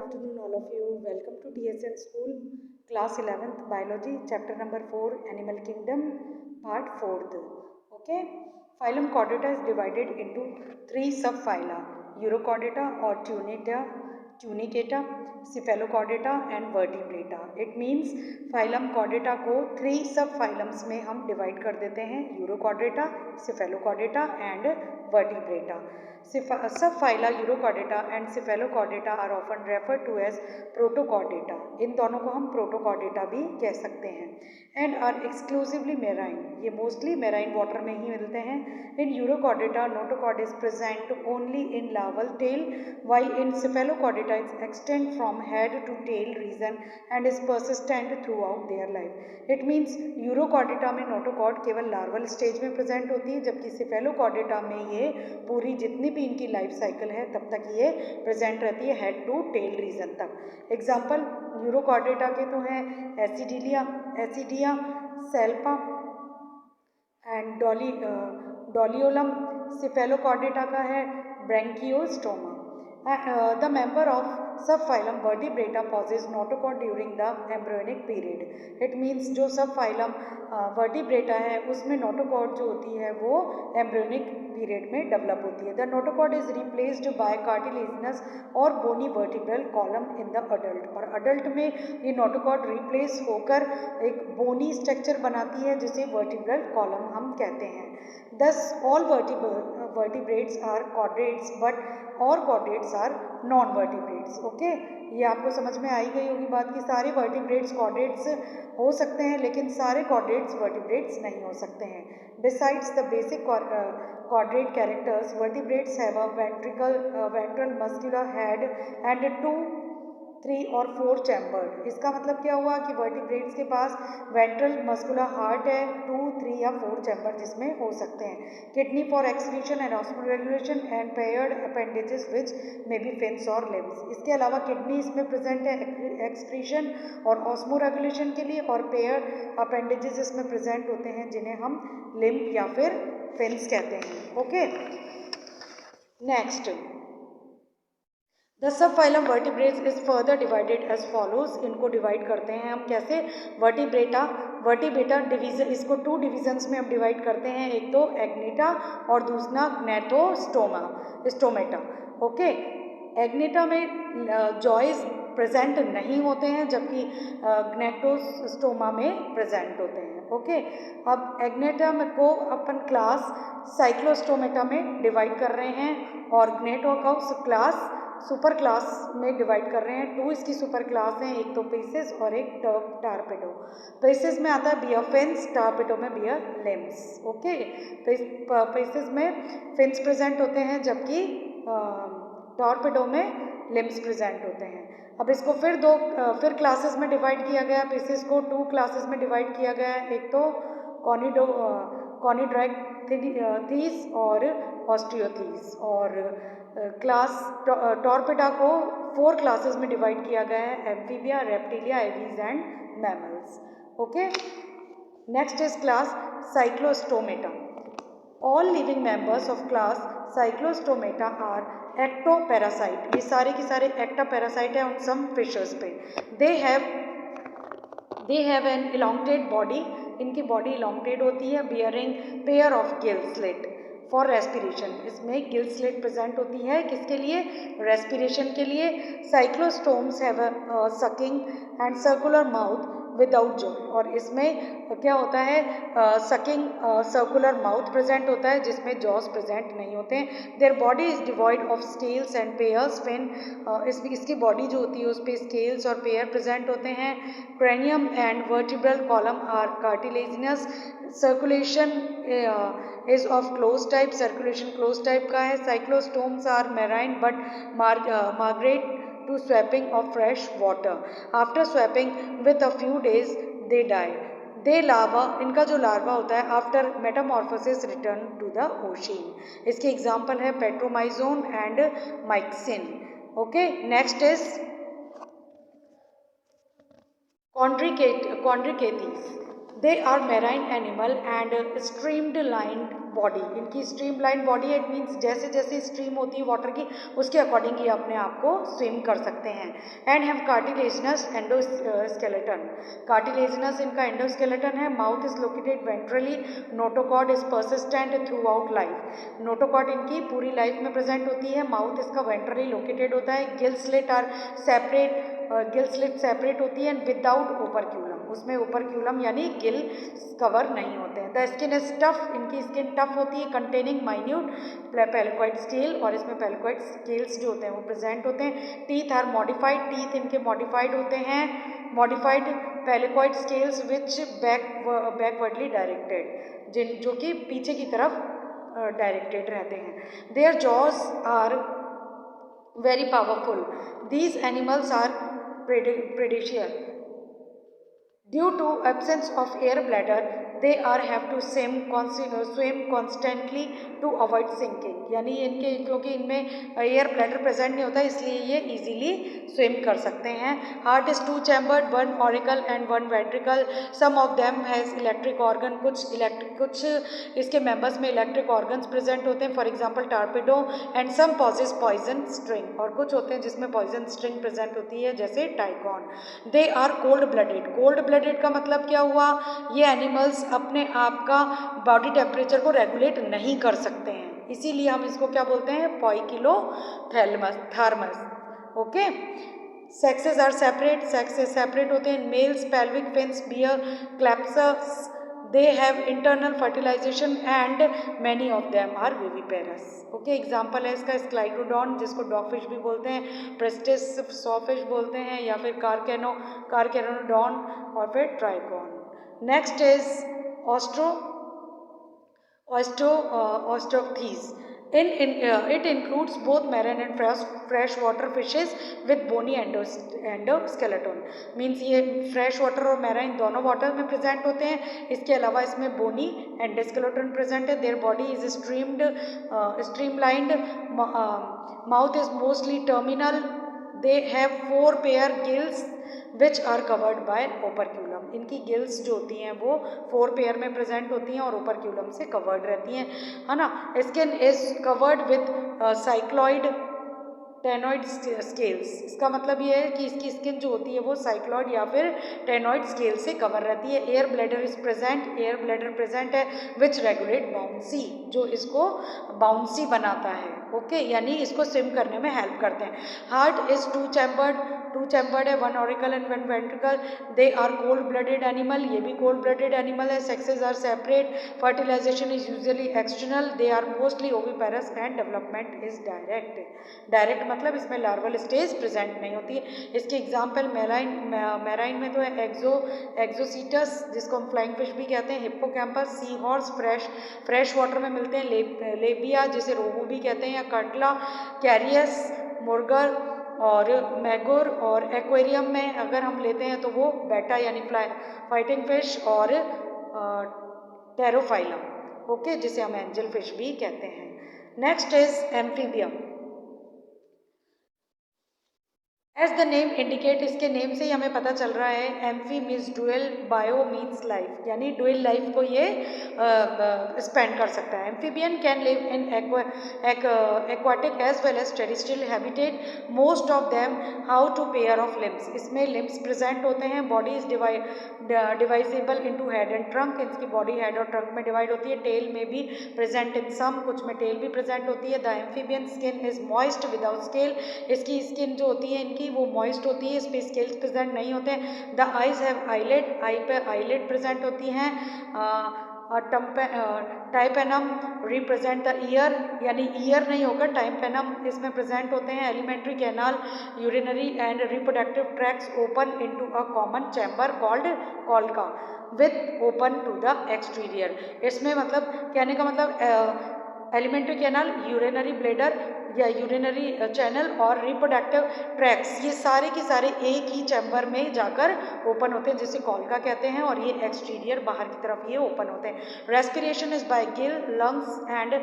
afternoon, all of you. Welcome to DSN School, Class 11th, Biology, Chapter number 4, Animal Kingdom, Part 4th. Okay. Phylum Chordata is divided into 3 subphyla: Urochordata or Tunicata, Cephalochordata and Vertebrata. It means phylum Chordata को 3 subphylums में हम divide कर देते हैं: Urochordata, Cephalochordata and Vertebrata. Subphyla Urochordata and Cephalochordata are often referred to as Protochordata. इन दोनों को हम Protochordata भी कह सकते हैं. And are exclusively marine. ये mostly marine water में ही मिलते हैं. In Urochordata, notochord is present only in larval tail, while in Cephalochordata it extends from head to tail region and is persistent throughout their life. It means Urochordata में notochord केवल larval stage में present होती है, जबकि Cephalochordata में ये पूरी जितनी भी इनकी लाइफ साइकिल है तब तक ये प्रेजेंट रहती है हेड टू टेल रीजन तक. एग्जाम्पल यूरोकॉर्डेटा के तो हैं एसिडिया, सेल्पा एंड डोलियोलम. सिफेलोकॉर्डेटा का है Branchiostoma. The member of subphylum Vertebrata possess notochord during the embryonic period. It means जो subphylum Vertebrata है उसमें notochord जो होती है वो embryonic period में develop होती है. The notochord is replaced by cartilaginous और bony vertebral column in the adult. और adult में ये notochord replace होकर एक bony structure बनाती है जिसे vertebral column हम कहते हैं. Thus all vertebrates are chordates but और chordates are non-vertebrates. ओके, ये आपको समझ में आई गई होगी बात कि सारे vertebrates chordates हो सकते हैं लेकिन सारे chordates vertebrates नहीं हो सकते हैं. Besides the basic chordate characters, vertebrates have a ventral muscular head and 2, 3 और 4 चैम्बर. इसका मतलब क्या हुआ कि वर्टिब्रेट्स के पास वेंट्रल मस्कुलर हार्ट है, 2, 3 या 4 चैम्बर जिसमें हो सकते हैं. Kidney for excretion and osmoregulation and paired appendages which may be fins और लिम्स. इसके अलावा किडनी इसमें प्रेजेंट है एक्सक्रीशन और ऑस्मोरेगुलेशन के लिए, और पेयर्ड अपेंडेजेस इसमें प्रेजेंट होते हैं जिन्हें हम लिम्प या फिर फिन्स कहते हैं. Okay, next the subphylum vertebrates is further divided as follows. इनको डिवाइड करते हैं हम कैसे? वर्टिब्रेटा डिवीजन, इसको 2 डिविजन्स में हम डिवाइड करते हैं. एक तो एग्नेटा और दूसरा स्टोमेटा. ओके, एग्नेटा में जॉइस प्रेजेंट नहीं होते हैं जबकि ग्नेटोस्टोमा में प्रेजेंट होते हैं. ओके, अब एग्नेटा को अपन क्लास साइक्लोस्टोमेटा में डिवाइड कर रहे हैं और ग्नेटो को क्लास सुपर क्लास में डिवाइड कर रहे हैं. 2 इसकी सुपर क्लास हैं, एक तो पेसिस और एक टारपेडो. पेसिस में आता है बियर फिन्स, टारपेडो में बियर लिम्स. ओके, पेसिस में फिन्स प्रेजेंट होते हैं जबकि टारपेडो में लिम्स प्रेजेंट होते हैं. अब इसको फिर क्लासेस में डिवाइड किया गया. पेसिस को 2 क्लासेस में डिवाइड किया गया है. एक तो कॉनिड्रैक्थिस और ऑस्टियोथीस, और क्लास टॉर्पेडा को 4 क्लासेस में डिवाइड किया गया है: amphibia, reptilia, aves and mammals. Okay, next is class cyclostomata. All living members of class cyclostomata are ectoparasite. ये सारे के सारे एक्टोपैरासाइट हैं ऑन सम फिशर्स पे. They have an elongated body. इनकी बॉडी इलोंगेटेड होती है, bearing pair of gill slit for respiration. इसमें गिल स्लिट प्रेजेंट होती है किसके लिए? रेस्पिरेशन के लिए. Cyclostomes have a sucking and circular mouth without jaw. और इसमें क्या होता है? सकिंग सर्कुलर माउथ प्रेजेंट होता है जिसमें जॉस प्रेजेंट नहीं होते हैं. Their body is devoid of scales and pairs. Fin इसकी बॉडी जो होती है उस पर स्केल्स और पेयर प्रेजेंट होते हैं. Cranium and vertebral column are cartilaginous. Circulation is of close type. Circulation close type का है. Cyclostomes are marine but migrate to swapping of fresh water. After swapping with a few days they die. They larva, इनका जो larva होता है after metamorphosis return to the ocean. इसके example है petromyzon and myxine. Okay, next is chondrichthyes. They are marine animal and streamed line body, इनकी stream line body है, it means जैसे जैसे स्ट्रीम होती है वाटर की उसके अकॉर्डिंग ये अपने आप को स्विम कर सकते हैं। And have cartilaginous endoskeleton, cartilaginous इनका एंडोस्केलेटन है। Mouth is located ventrally, notochord is persistent through out life, notochord इनकी पूरी लाइफ में प्रेजेंट होती है। माउथ इसका वेंट्रली लोकेटेड होता है। Gill slit are separate, gill slit separate होती है विदाउट ओपरक्यूलम, उसमें ओपरक्यूलम यानी गिल कवर नहीं होते हैं। द स्किन इज टफ, इनकी स्किन टफ होती है। कंटेनिंग माइन्यूट पेलिकॉइड स्केल, और इसमें पेलिकॉइड स्केल्स जो होते हैं वो प्रेजेंट होते हैं। टीथ आर मॉडिफाइड, टीथ इनके मॉडिफाइड होते हैं। Modified placoid scales which backwardly directed, जिन जो कि पीछे की तरफ डायरेक्टेड रहते हैं। Their jaws are very powerful. These animals are predaceous. Due to absence of air bladder, they are have to swim constantly to avoid sinking. यानी इनके क्योंकि इनमें एयर ब्लैडर प्रेजेंट नहीं होता इसलिए ये इजीली स्विम कर सकते हैं। Heart is 2 chambered, 1 auricle and 1 ventricle. Some of them has electric organ, कुछ इसके मेंबर्स में इलेक्ट्रिक ऑर्गन्स प्रेजेंट होते हैं, for example torpedo. And some possess poison string, और कुछ होते हैं जिसमें पॉइजन स्ट्रिंग प्रेजेंट होती है जैसे टाइकॉन। They are cold blooded, cold blooded का मतलब क्या हुआ, ये एनिमल्स अपने आप का बॉडी टेम्परेचर को रेगुलेट नहीं कर सकते हैं, इसीलिए हम इसको क्या बोलते हैं, poikilothermous. Okay, sexes are separate, sexes separate होते हैं। Males pelvic fins bear claspers, they have internal fertilisation and many of them are viviparous. Okay, example है इसका स्क्लाइडोडॉन जिसको डॉगफिश भी बोलते हैं, प्रेस्टिस सॉफिश बोलते हैं, या फिर कार्केनोडॉन और फिर trygon. Next is osteichthyes. It includes both marine and freshwater fishes with bony endoskeleton. Means ये फ्रेश वाटर और मैराइन दोनों वाटर में प्रेजेंट होते हैं। इसके अलावा इसमें बोनी एंडोस्केलेटन प्रेजेंट है। Their body is streamlined, mouth is mostly terminal, they have 4 pair gills which are covered by operculum. इनकी गिल्स जो होती हैं वो 4 पेयर में प्रेजेंट होती हैं और ओपरक्यूलम से कवर्ड रहती हैं, है ना। Skin is covered with cycloid टेनॉइड scales. इसका मतलब ये है कि इसकी स्किन जो होती है वो साइक्लॉइड या फिर टेनॉइड स्केल से कवर रहती है। Air bladder is present, air bladder present है विच रेगुलेट बाउंसी, जो इसको बाउंसी बनाता है। ओके, यानी इसको स्विम करने में हेल्प करते हैं। हार्ट इज 2 चैम्बर्ड है, 1 auricle and 1 ventricle. They are cold blooded animal, ये भी कोल्ड ब्लडेड एनिमल है। Sexes are separate, fertilisation is usually external, they are mostly oviparous and development is direct मतलब इसमें लार्वल स्टेज प्रेजेंट नहीं होती है। इसके एग्जाम्पल मैराइन में तो है एक्सोसीटस जिसको हम फ्लाइंग फिश भी कहते हैं, hippocampus, sea horse fresh water में मिलते हैं, लेबिया जिसे रोहू भी कहते हैं, या कटला, कैरियस, मुर्गर और मैगोर। और एक्वेरियम में अगर हम लेते हैं तो वो बेटा यानी फाइटिंग फिश और टेरोफाइलम, ओके, जिसे हम एंजल फिश भी कहते हैं। Next is amphibia. As the name indicate, इसके नेम से ही हमें पता चल रहा है, amphi means dual, bio means life, यानी डुअल लाइफ को ये स्पेंड कर सकता है। Amphibian can live in aquatic as well as terrestrial habitat, most of them have two pair of limbs. इसमें लिम्स प्रेजेंट होते हैं। Body is divisible into head and trunk, इसकी बॉडी हेड और ट्रंक में divide होती है। Tell में भी प्रेजेंट इन सम, कुछ में टेल भी प्रेजेंट होती है। The amphibian skin is moist without scale, इसकी स्किन जो होती है इनकी वो मॉइस्ट होती है, इस पे स्केल्स प्रेजेंट नहीं होते हैं। The eyes have eyelid, eye पे आईलेट प्रेजेंट होती हैं। टाइपेनम रिप्रेजेंट द ईयर, यानी ईयर नहीं होगा, टाइपेनम इसमें प्रेजेंट होते हैं। Alimentary canal, urinary and reproductive tracts open into a common chamber called cloaca with open to the exterior. इसमें मतलब कहने का मतलब एलिमेंट्री कैनाल, यूरिनरी ब्लैडर या यूरिनरी चैनल और रिप्रोडक्टिव ट्रैक्स, ये सारे के सारे एक ही चैम्बर में जाकर ओपन होते हैं, जिसे कॉल्का कहते हैं, और ये एक्सटीरियर बाहर की तरफ ये ओपन होते हैं। Respiration is by Gill, lungs and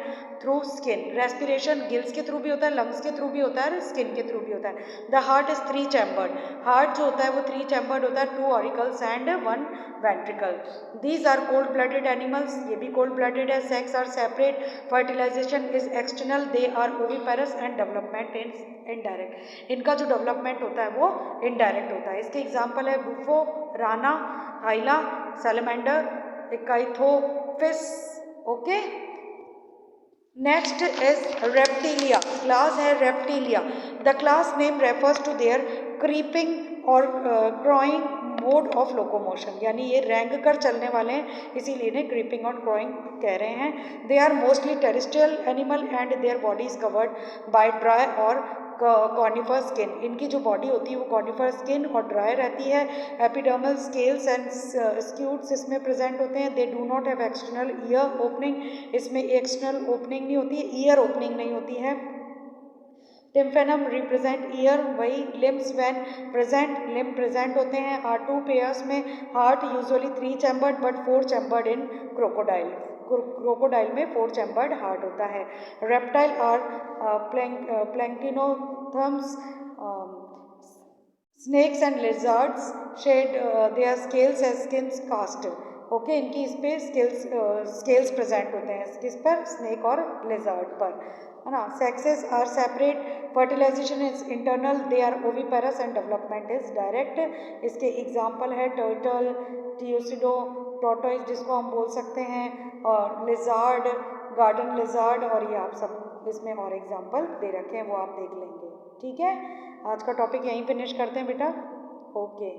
through skin. Respiration gills के थ्रू भी होता है, लंग्स के थ्रू भी होता है और स्किन के थ्रू भी होता है। The heart is 3 chambered. Heart जो होता है वो 3 चैम्बर्ड होता है, 2 auricles and 1 ventricle. These are cold blooded animals, ये भी कोल्ड ब्लडेड है। Sex are separate, fertilisation is external, they are oviparous and development is indirect. इनका जो डेवलपमेंट होता है वो इनडायरेक्ट होता है। इसके एग्जाम्पल है Bufo, Rana, Hyla, salamander, Ichthyophis. Okay, next is Reptilia. Class है Reptilia. The class name refers to their creeping और क्राइंग मोड ऑफ लोकोमोशन, यानी ये रेंग कर चलने वाले हैं, इसीलिए इन्हें क्रीपिंग और क्राइंग कह रहे हैं। They are mostly terrestrial animal and their body is covered by dry और कॉनिफर स्किन। इनकी जो बॉडी होती है वो कॉनिफर स्किन और ड्राई रहती है। एपिडर्मल स्केल्स एंड स्क्यूट्स इसमें प्रेजेंट होते हैं। They do not have external ear opening, इसमें एक्सटर्नल ओपनिंग नहीं होती है, ईयर ओपनिंग नहीं होती है। टिम्फेनम रिप्रेजेंट ईयर, वही limbs when present, limb present होते हैं। आर 2 पेयर्स में heart usually 3 chambered but 4 chambered in crocodile. Crocodile में 4 चैम्बर्ड हार्ट होता है। Reptile are poikilotherms, snakes and lizards shed their scales as skins cast. Okay, इनकी इस पे स्केल्स प्रेजेंट होते हैं, किस पर, स्नेक और लिजर्ड पर, है ना। Sexes are separate, fertilisation is internal, they are oviparous and development is direct. इसके एग्जाम्पल है टर्टल, टियोसिडो, टॉर्टोइस जिसको हम बोल सकते हैं, और लिजार्ड, गार्डन लिजार्ड, और ये आप सब इसमें और एग्जाम्पल दे रखे हैं, वो आप देख लेंगे। ठीक है, आज का टॉपिक यहीं फिनिश करते हैं बेटा। ओके।